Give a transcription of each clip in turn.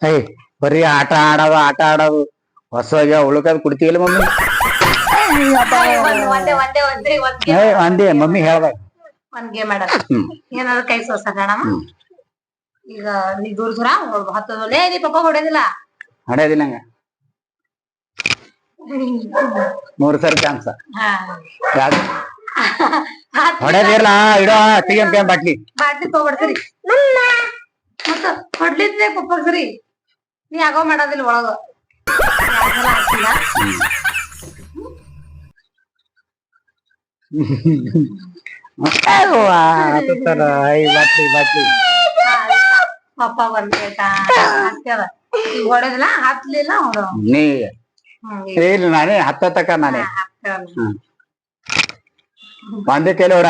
ಏಯ್ ಬರೀ ಆಟ ಆಡೋದು ಹೊಸವಾಗ ಉಳ್ಕದ್ ಕುಡ್ತೀವಿಲ್ಲ ಮಮ್ಮಿ. ಒಂದೇ ಮಮ್ಮಿ ಹೇಳ್ದಾಗ ಒಂದ್ ಗೇಮ್ ಆಡೋದು ಏನಾದ್ರು ಕೈ ಸೋಸೋಣ. ಈಗ ನೀ ದೂರ ದೂರ ಹತ್ತದಲ್ಲೇ ನೀ ಪಪ್ಪ ಹೊಡೆದಿಲ್ಲ ಹೊಡೆಯೋದಿಲ್ಲ ಹಂಗ 3 ಸರಿ ಚಾನ್ಸ್ ಹೊಡೆದಿರ್ಲ ಇಡೋ ಸಿಗಂ ಬಾಟ್ಲಿ ಬಾಟ್ಲಿ ತಗೊಬಡ್ತೀರಿ ಮತ್ತ ಹೊಡ್ಲಿದ್ದೆ ಪಪ್ಪ ಸರಿ ನೀ ಆಗೋ ಮಾಡೋದಿಲ್ಲ ಒಳಗ ಹಾಕಿಲ್ಲ. ಬಾಟ್ಲಿ ಪಪ್ಪ ಬಂದೇಟಾ ಹಾಕ್ಯಾರ ಹೊಡೆದಿಲ್ಲ ಹತ್ಲಿಲ್ಲ ಹೊಡೋ ನೀ ಇಲ್ಲ ನಾನೇ ಹತ್ತಕ್ಕ ನಾನೇ ಒಂದೇ ಕೈಲಿ ಹೊಡ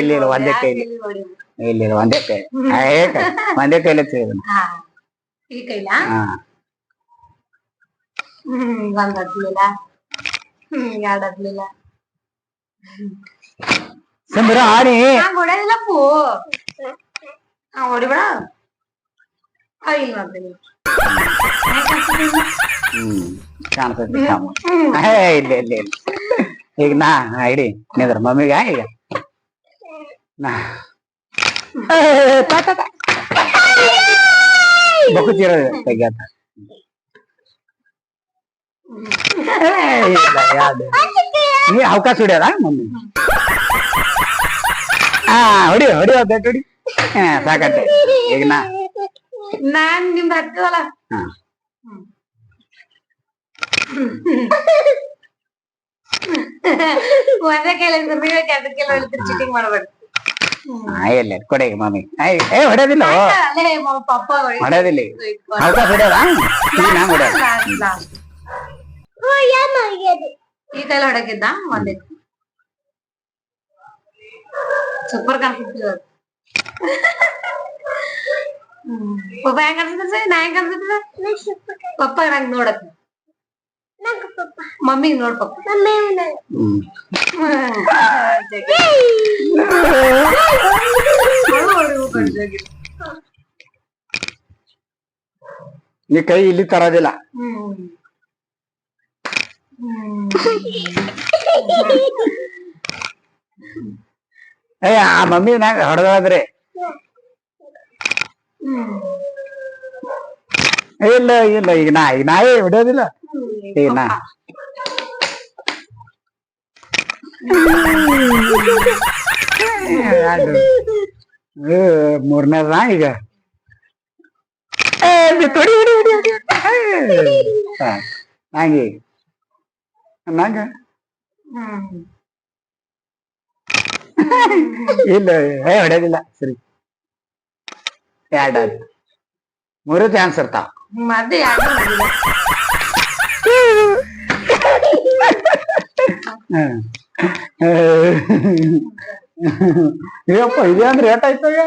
ಇಲ್ಲ ಒಂದೇ ಕೈಲಿ ಇಲ್ಲ ಒಂದೇ ಕೈ ಒಂದೇ ಕೈಲಿ ಈ ಕೈಲ ಒಂದ್ ಹತ್ಲಿಲ್ಲ ಎರಡ್ ಹತ್ಲಿಲ್ಲ ಸುಂದರ ಆಡಿ ಹೊಡೆದಿಲ್ಲ ಪೂ ಹೊಡಿಬೇಡ ಇಲ್ಲ ಮಾಡ್ತೀನಿ ಕಾಣ್ತೈತಿ ಇಲ್ಲ ಇಲ್ಲ ಇಲ್ಲ ಈಗ ನಾ ಇಡಿ ನಿಂದ್ರ ಮಮ್ಮಿಗ ಈಗ ಬಕುತ್ತೀರ ತೆಗ್ಯಾತ ನೀ ಅವಕಾಶ ಹೊಡ್ಯಾರ ಮಮ್ಮಿ ಹೊಡಿ ಹೊಡಿಯೋ ಬೆಟ್ ಹೊಡಿ ಸಾಕತ್ತೆ ಈಗ ನಾನ್ ನಿಮ್ದು ಹತ್ತದಲ್ಲ ಒಂದೇ ಕೈಲಿಂದ ಬೀಳಕ್ಕೆ ಅದಕ್ಕೆಲ್ಲ ಹೇಳ್ತೀರಿ ಚೀಟಿಂಗ್ ಮಾಡ್ಬೇಡಿ. ಇಲ್ಲ ಕೊಡಿ ಮಮ್ಮಿ ಏ ಹೊಡೆಯೋದಿಲ್ಲ ಪಪ್ಪ ಹೊಡೆಯೋದಿಲ್ಲ ಅವಕಾಶ ಹೊಡ್ಯಾರ ನಂಗೆ ಹೊಡ್ಯಾರ ಈ ಕೈಲ ಹೊಡಕಿದ್ದ ಒಂದೇ ಸೂಪರ್ ಕಾಣಿಸ್ತಿದ್ದ ಪಪ್ಪ ಹೆಂಗ ಅನ್ಸುತ್ತೆ ನಾ ಹೆಂಗ ಅನ್ಸುತ್ತೆ ಪಪ್ಪ ನಂಗೆ ನೋಡಕ್ ಮಮ್ಮಿ ನೋಡ್ ಪಪ್ಪ ನೀ ಕೈ ಇಲ್ಲಿ ತರೋದಿಲ್ಲ ಏ ಆ ಮಮ್ಮಿ ನಂಗ ಹೊಡೆದಾದ್ರೆ ಇಲ್ಲ ಇಲ್ಲ ಈಗ ನಾವೇ ಹೊಡೆಯೋದಿಲ್ಲ ಈಗ ನಾ ಮೂರನೇದ ಈಗ ಹಂಗೆ ನಂಗ ಇಲ್ಲ ಹೊಡೆಯೋದಿಲ್ಲ ಸರಿ ಎರಡ್ 3 ಚಾನ್ಸ್ ಇರ್ತಾವ ಮತ್ತೆ ಇದಪ್ಪ ಇದೆ ಅಂದ್ರೆ ಏಟಾಯ್ತವ